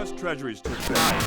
U.S. Treasuries took that.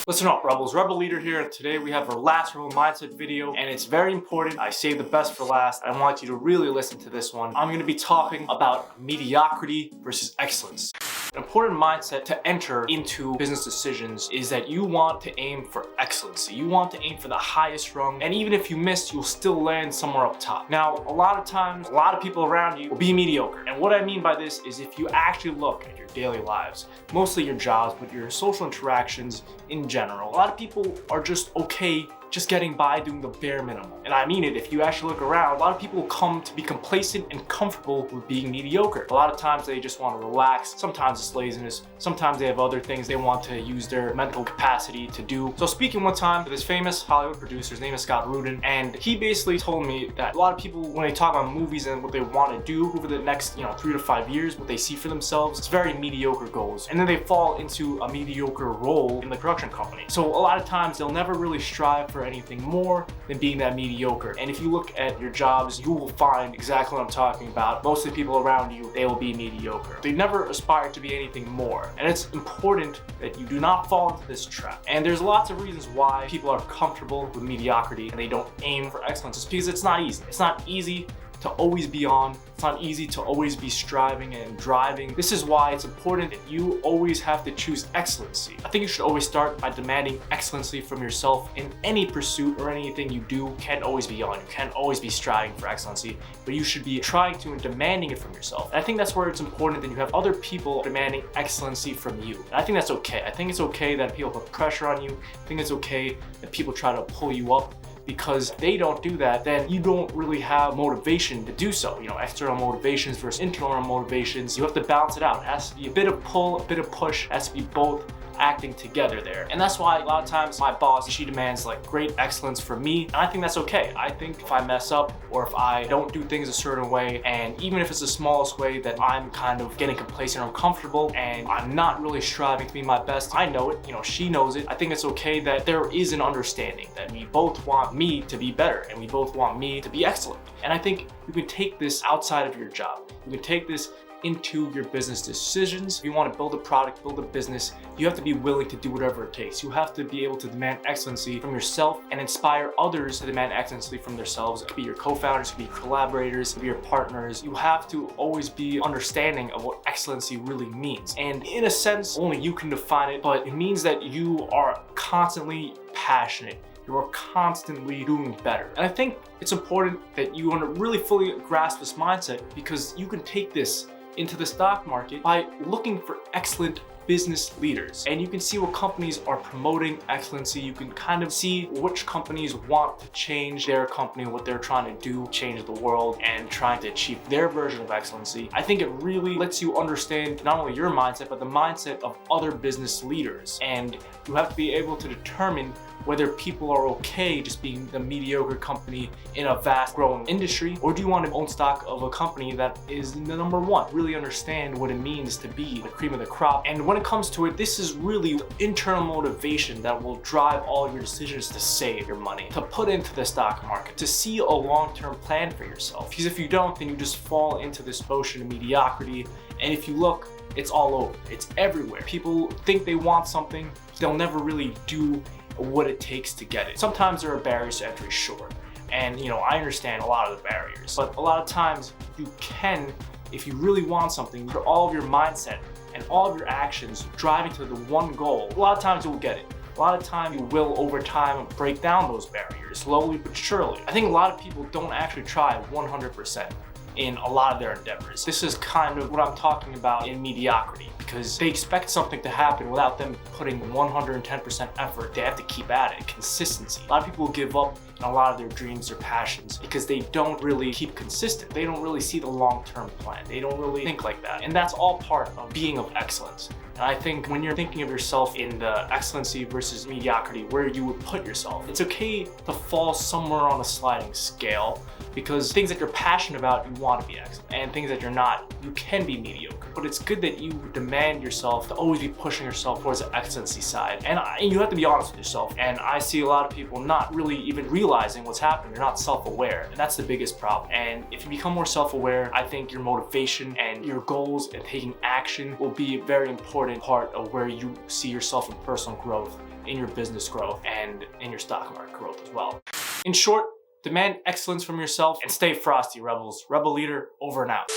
Listen up, Rebels. Rebel Leader here, and today we have our last Rebel Mindset video, and it's very important. I saved the best for last. I want you to really listen to this one. I'm going to be talking about mediocrity versus excellence. An important mindset to enter into business decisions is that you want to aim for excellency. You want to aim for the highest rung, and even if you miss, you'll still land somewhere up top. Now, a lot of times, a lot of people around you will be mediocre. And what I mean by this is if you actually look at your daily lives, mostly your jobs, but your social interactions in general, a lot of people are just okay just getting by doing the bare minimum. And I mean it, if you actually look around, a lot of people come to be complacent and comfortable with being mediocre. A lot of times they just want to relax. Sometimes it's laziness. Sometimes they have other things they want to use their mental capacity to do. So speaking one time to this famous Hollywood producer, his name is Scott Rudin, and he basically told me that a lot of people, when they talk about movies and what they want to do over the next 3 to 5 years, what they see for themselves, it's very mediocre goals. And then they fall into a mediocre role in the production company. So a lot of times they'll never really strive for anything more than being that mediocre. And if you look at your jobs, you will find exactly what I'm talking about. Most of the people around you, they will be mediocre. They never aspire to be anything more. And it's important that you do not fall into this trap. And there's lots of reasons why people are comfortable with mediocrity and they don't aim for excellence. It's because it's not easy. It's not easy to always be on. It's not easy to always be striving and driving. This is why it's important that you always have to choose excellency. I think you should always start by demanding excellency from yourself in any pursuit or anything you do. You can't always be on. You can't always be striving for excellency, but you should be trying to and demanding it from yourself. And I think that's where it's important that you have other people demanding excellency from you. And I think that's okay. I think it's okay that people put pressure on you. I think it's okay that people try to pull you up. Because if they don't do that, then you don't really have motivation to do so. External motivations versus internal motivations. You have to balance it out. It has to be a bit of pull, a bit of push. It has to be both acting together there. And that's why a lot of times my boss, she demands great excellence from me. And I think that's okay. I think if I mess up or if I don't do things a certain way, and even if it's the smallest way that I'm kind of getting complacent or uncomfortable and I'm not really striving to be my best, I know it, she knows it. I think it's okay that there is an understanding that we both want me to be better and we both want me to be excellent. And I think you can take this outside of your job. You can take this into your business decisions. If you want to build a product, build a business, you have to be willing to do whatever it takes. You have to be able to demand excellency from yourself and inspire others to demand excellency from themselves. It could be your co-founders, it could be collaborators, it could be your partners. You have to always be understanding of what excellency really means. And in a sense, only you can define it, but it means that you are constantly passionate. You are constantly doing better. And I think it's important that you want to really fully grasp this mindset, because you can take this into the stock market by looking for excellent business leaders. And you can see what companies are promoting excellency. You can kind of see which companies want to change their company, what they're trying to do, change the world, and trying to achieve their version of excellency. I think it really lets you understand not only your mindset, but the mindset of other business leaders. And you have to be able to determine whether people are okay just being the mediocre company in a vast growing industry, or do you want to own stock of a company that is the number one? Really understand what it means to be the cream of the crop. And when it comes to it, this is really the internal motivation that will drive all your decisions to save your money, to put into the stock market, to see a long-term plan for yourself. Because if you don't, then you just fall into this ocean of mediocrity. And if you look, it's all over. It's everywhere. People think they want something, they'll never really do what it takes to get it. Sometimes there are barriers to entry, sure. And I understand a lot of the barriers, but a lot of times you can, if you really want something, for all of your mindset and all of your actions driving to the one goal, a lot of times you'll get it. A lot of time you will over time break down those barriers, slowly but surely. I think a lot of people don't actually try 100% in a lot of their endeavors. This is kind of what I'm talking about in mediocrity, because they expect something to happen without them putting 110% effort. They have to keep at it, consistency. A lot of people give up on a lot of their dreams or passions because they don't really keep consistent. They don't really see the long-term plan. They don't really think like that. And that's all part of being of excellence. And I think when you're thinking of yourself in the excellency versus mediocrity, where you would put yourself, it's okay to fall somewhere on a sliding scale, because things that you're passionate about, you want to be excellent, and things that you're not, you can be mediocre. but it's good that you demand yourself to always be pushing yourself towards the excellency side. And you have to be honest with yourself. And I see a lot of people not really even realizing what's happening. They're not self-aware, and that's the biggest problem. And if you become more self-aware, I think your motivation and your goals and taking action will be a very important part of where you see yourself in personal growth, in your business growth, and in your stock market growth as well. In short, demand excellence from yourself and stay frosty, rebels. Rebel leader, over and out.